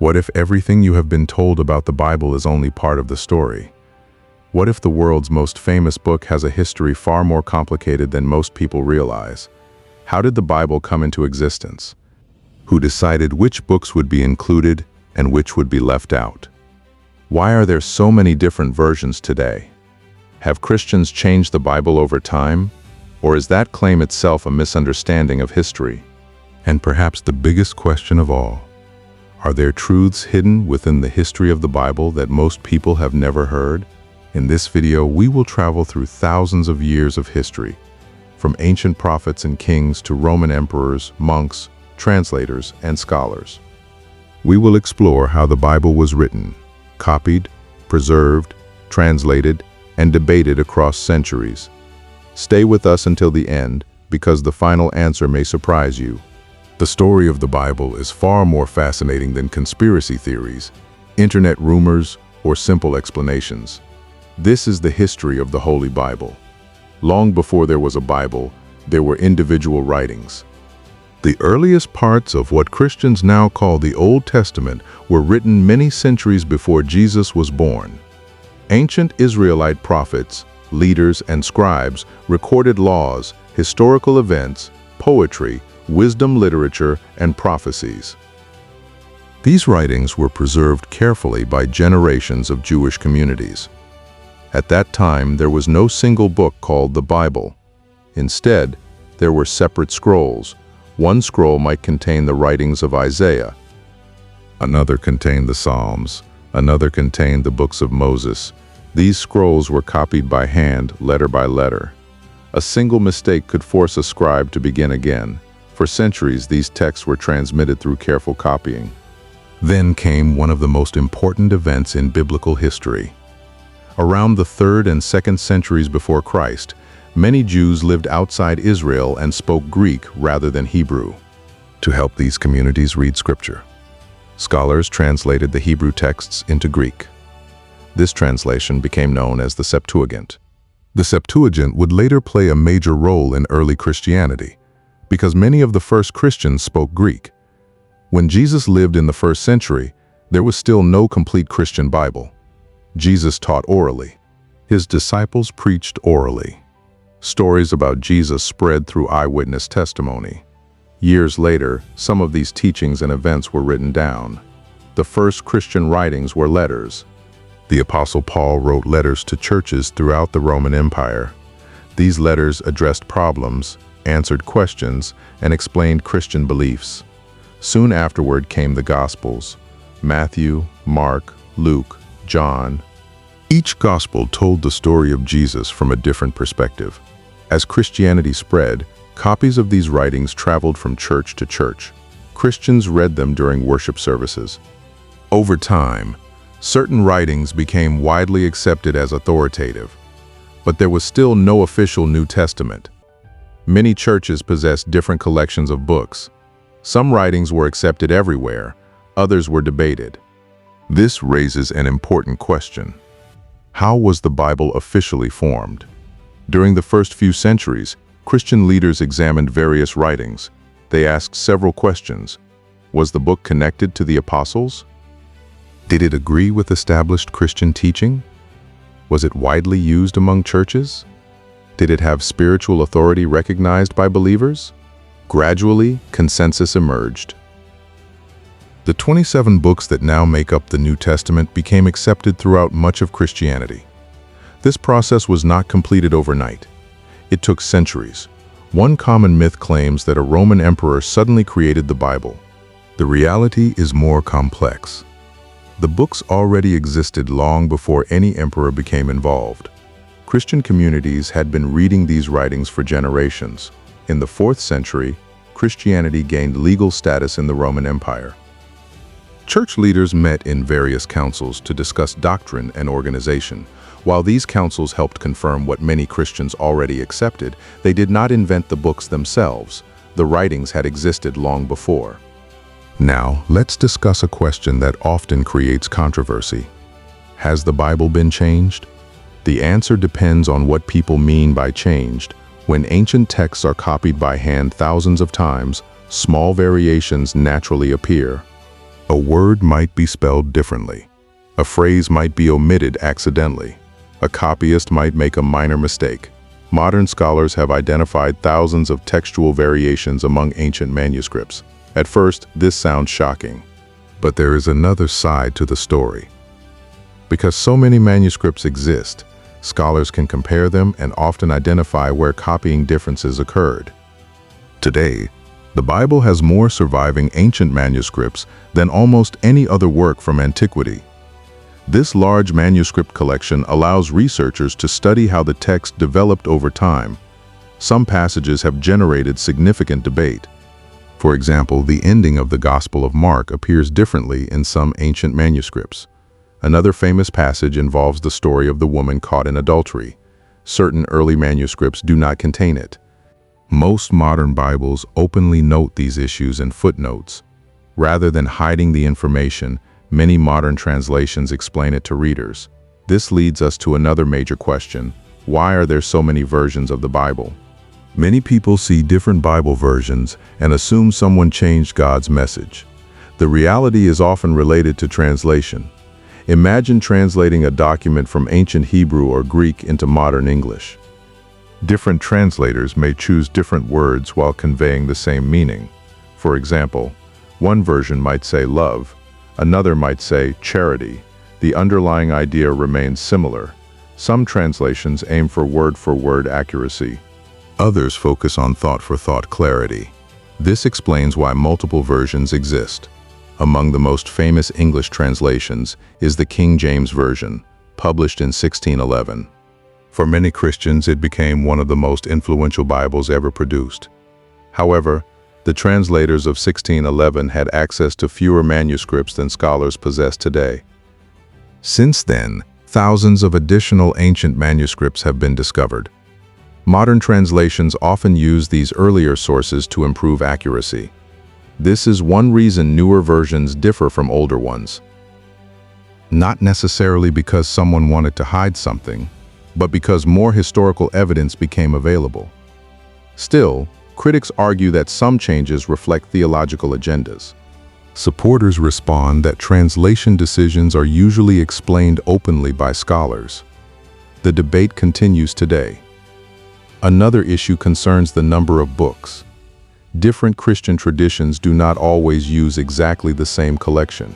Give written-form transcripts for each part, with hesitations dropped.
What if everything you have been told about the Bible is only part of the story? What if the world's most famous book has a history far more complicated than most people realize? How did the Bible come into existence? Who decided which books would be included and which would be left out? Why are there so many different versions today? Have Christians changed the Bible over time? Or is that claim itself a misunderstanding of history? And perhaps the biggest question of all, are there truths hidden within the history of the Bible that most people have never heard? In this video, we will travel through thousands of years of history, from ancient prophets and kings to Roman emperors, monks, translators, and scholars. We will explore how the Bible was written, copied, preserved, translated, and debated across centuries. Stay with us until the end, because the final answer may surprise you. The story of the Bible is far more fascinating than conspiracy theories, internet rumors, or simple explanations. This is the history of the Holy Bible. Long before there was a Bible, there were individual writings. The earliest parts of what Christians now call the Old Testament were written many centuries before Jesus was born. Ancient Israelite prophets, leaders, and scribes recorded laws, historical events, poetry, wisdom literature, and prophecies. These writings were preserved carefully by generations of Jewish communities. At that time, there was no single book called the Bible. Instead, there were separate scrolls. One scroll might contain the writings of Isaiah. Another contained the Psalms. Another contained the books of Moses. These scrolls were copied by hand, letter by letter. A single mistake could force a scribe to begin again. For centuries, these texts were transmitted through careful copying. Then came one of the most important events in biblical history. Around the 3rd and 2nd centuries before Christ, many Jews lived outside Israel and spoke Greek rather than Hebrew. To help these communities read Scripture, scholars translated the Hebrew texts into Greek. This translation became known as the Septuagint. The Septuagint would later play a major role in early Christianity, because many of the first Christians spoke Greek. When Jesus lived in the 1st century, there was still no complete Christian Bible. Jesus taught orally. His disciples preached orally. Stories about Jesus spread through eyewitness testimony. Years later, some of these teachings and events were written down. The first Christian writings were letters. The Apostle Paul wrote letters to churches throughout the Roman Empire. These letters addressed problems, answered questions, and explained Christian beliefs. Soon afterward came the Gospels: Matthew, Mark, Luke, John. Each gospel told the story of Jesus from a different perspective. As Christianity spread, copies of these writings traveled from church to church. Christians read them during worship services. Over time, certain writings became widely accepted as authoritative, but there was still no official New Testament. Many churches possessed different collections of books. Some writings were accepted everywhere, others were debated. This raises an important question. How was the Bible officially formed? During the first few centuries, Christian leaders examined various writings. They asked several questions. Was the book connected to the apostles? Did it agree with established Christian teaching? Was it widely used among churches? Did it have spiritual authority recognized by believers? Gradually, consensus emerged. The 27 books that now make up the New Testament became accepted throughout much of Christianity. This process was not completed overnight. It took centuries. One common myth claims that a Roman emperor suddenly created the Bible. The reality is more complex. The books already existed long before any emperor became involved. Christian communities had been reading these writings for generations. In the 4th century, Christianity gained legal status in the Roman Empire. Church leaders met in various councils to discuss doctrine and organization. While these councils helped confirm what many Christians already accepted, they did not invent the books themselves. The writings had existed long before. Now, let's discuss a question that often creates controversy. Has the Bible been changed? The answer depends on what people mean by changed. When ancient texts are copied by hand thousands of times, small variations naturally appear. A word might be spelled differently. A phrase might be omitted accidentally. A copyist might make a minor mistake. Modern scholars have identified thousands of textual variations among ancient manuscripts. At first, this sounds shocking. But there is another side to the story. Because so many manuscripts exist, scholars can compare them and often identify where copying differences occurred. Today, the Bible has more surviving ancient manuscripts than almost any other work from antiquity. This large manuscript collection allows researchers to study how the text developed over time. Some passages have generated significant debate. For example, the ending of the Gospel of Mark appears differently in some ancient manuscripts. Another famous passage involves the story of the woman caught in adultery. Certain early manuscripts do not contain it. Most modern Bibles openly note these issues in footnotes. Rather than hiding the information, many modern translations explain it to readers. This leads us to another major question: why are there so many versions of the Bible? Many people see different Bible versions and assume someone changed God's message. The reality is often related to translation. Imagine translating a document from ancient Hebrew or Greek into modern English. Different translators may choose different words while conveying the same meaning. For example, one version might say love, another might say charity. The underlying idea remains similar. Some translations aim for word-for-word accuracy. Others focus on thought-for-thought clarity. This explains why multiple versions exist. Among the most famous English translations is the King James Version, published in 1611. For many Christians, it became one of the most influential Bibles ever produced. However, the translators of 1611 had access to fewer manuscripts than scholars possess today. Since then, thousands of additional ancient manuscripts have been discovered. Modern translations often use these earlier sources to improve accuracy. This is one reason newer versions differ from older ones. Not necessarily because someone wanted to hide something, but because more historical evidence became available. Still, critics argue that some changes reflect theological agendas. Supporters respond that translation decisions are usually explained openly by scholars. The debate continues today. Another issue concerns the number of books. Different Christian traditions do not always use exactly the same collection.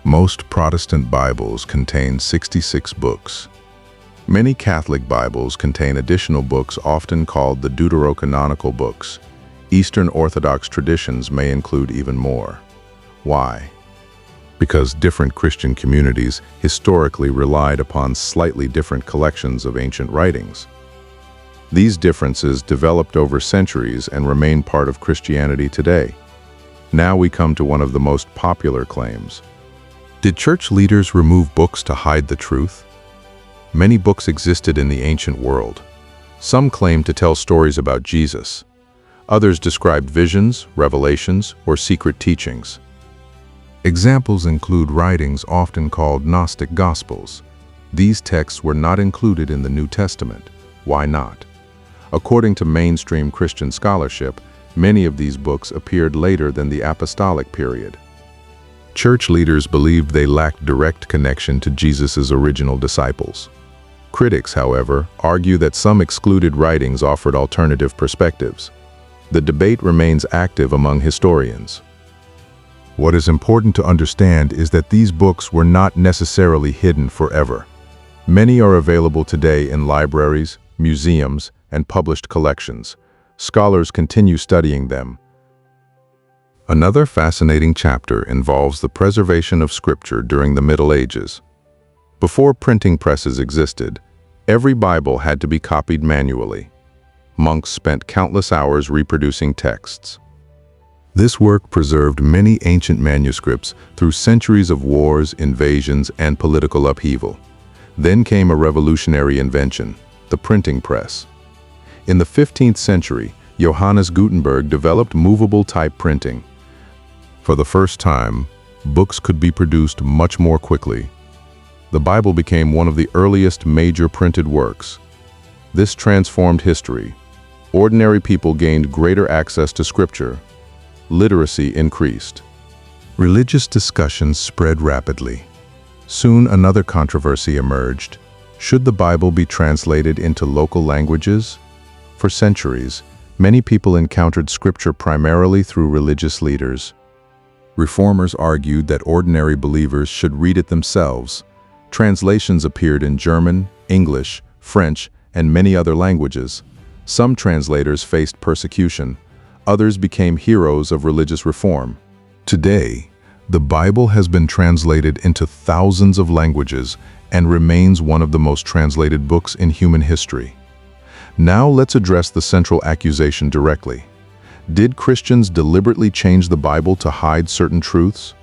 Most Protestant Bibles contain 66 books. Many Catholic Bibles contain additional books often called the deuterocanonical books. Eastern Orthodox traditions may include even more. Why? Because different Christian communities historically relied upon slightly different collections of ancient writings. These differences developed over centuries and remain part of Christianity today. Now we come to one of the most popular claims. Did church leaders remove books to hide the truth? Many books existed in the ancient world. Some claimed to tell stories about Jesus. Others described visions, revelations, or secret teachings. Examples include writings often called Gnostic Gospels. These texts were not included in the New Testament. Why not? According to mainstream Christian scholarship, many of these books appeared later than the apostolic period. Church leaders believed they lacked direct connection to Jesus' original disciples. Critics, however, argue that some excluded writings offered alternative perspectives. The debate remains active among historians. What is important to understand is that these books were not necessarily hidden forever. Many are available today in libraries, museums, and published collections. Scholars continue studying them. Another fascinating chapter involves the preservation of Scripture during the Middle Ages. Before printing presses existed, every Bible had to be copied manually. Monks spent countless hours reproducing texts. This work preserved many ancient manuscripts through centuries of wars, invasions, and political upheaval. Then came a revolutionary invention, the printing press. In the 15th century, Johannes Gutenberg developed movable type printing. For the first time, books could be produced much more quickly. The Bible became one of the earliest major printed works. This transformed history. Ordinary people gained greater access to Scripture. Literacy increased. Religious discussions spread rapidly. Soon another controversy emerged. Should the Bible be translated into local languages? For centuries, many people encountered Scripture primarily through religious leaders. Reformers argued that ordinary believers should read it themselves. Translations appeared in German, English, French, and many other languages. Some translators faced persecution. Others became heroes of religious reform. Today, the Bible has been translated into thousands of languages and remains one of the most translated books in human history. Now let's address the central accusation directly. Did Christians deliberately change the Bible to hide certain truths?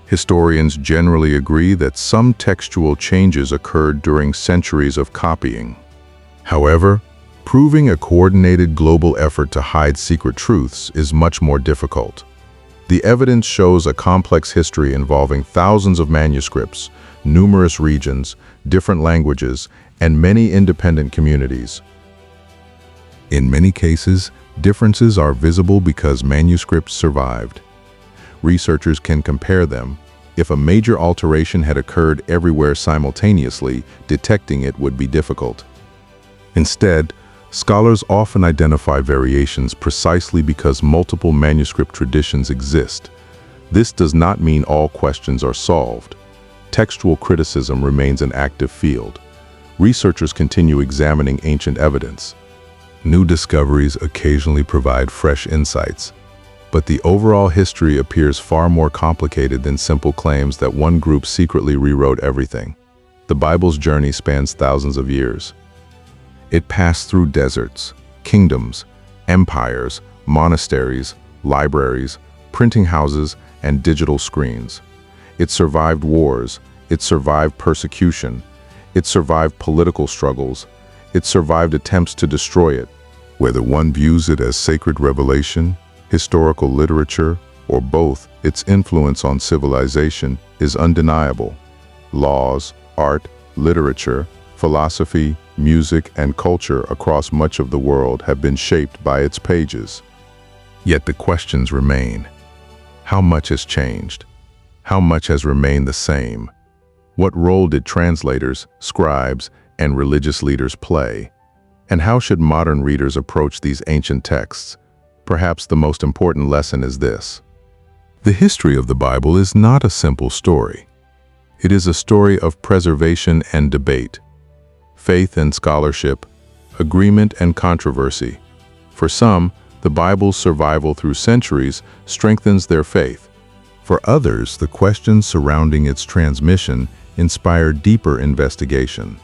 Historians generally agree that some textual changes occurred during centuries of copying. However, proving a coordinated global effort to hide secret truths is much more difficult. The evidence shows a complex history involving thousands of manuscripts, numerous regions, different languages, and many independent communities. In many cases, differences are visible because manuscripts survived. Researchers can compare them. If a major alteration had occurred everywhere simultaneously, detecting it would be difficult. Instead, scholars often identify variations precisely because multiple manuscript traditions exist. This does not mean all questions are solved. Textual criticism remains an active field. Researchers continue examining ancient evidence. New discoveries occasionally provide fresh insights, but the overall history appears far more complicated than simple claims that one group secretly rewrote everything. The Bible's journey spans thousands of years. It passed through deserts, kingdoms, empires, monasteries, libraries, printing houses, and digital screens. It survived wars, it survived persecution, it survived political struggles, it survived attempts to destroy it. Whether one views it as sacred revelation, historical literature, or both, its influence on civilization is undeniable. Laws, art, literature, philosophy, music, and culture across much of the world have been shaped by its pages. Yet the questions remain. How much has changed? How much has remained the same? What role did translators, scribes, and religious leaders play? And how should modern readers approach these ancient texts? Perhaps the most important lesson is this. The history of the Bible is not a simple story. It is a story of preservation and debate, faith and scholarship, agreement and controversy. For some, the Bible's survival through centuries strengthens their faith. For others, the questions surrounding its transmission inspire deeper investigation.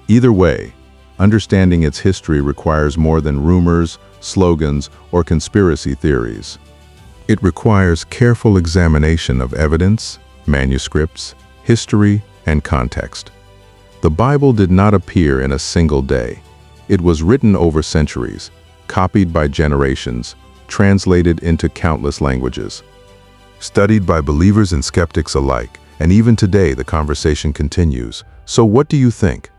Either way, understanding its history requires more than rumors, slogans, or conspiracy theories. It requires careful examination of evidence, manuscripts, history, and context. The Bible did not appear in a single day. It was written over centuries, copied by generations, translated into countless languages. Studied by believers and skeptics alike, and even today the conversation continues. So what do you think?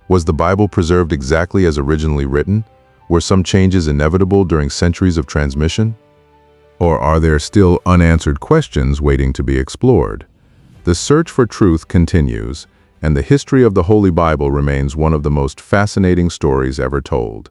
Was the Bible preserved exactly as originally written? Were some changes inevitable during centuries of transmission? Or are there still unanswered questions waiting to be explored? The search for truth continues, and the history of the Holy Bible remains one of the most fascinating stories ever told.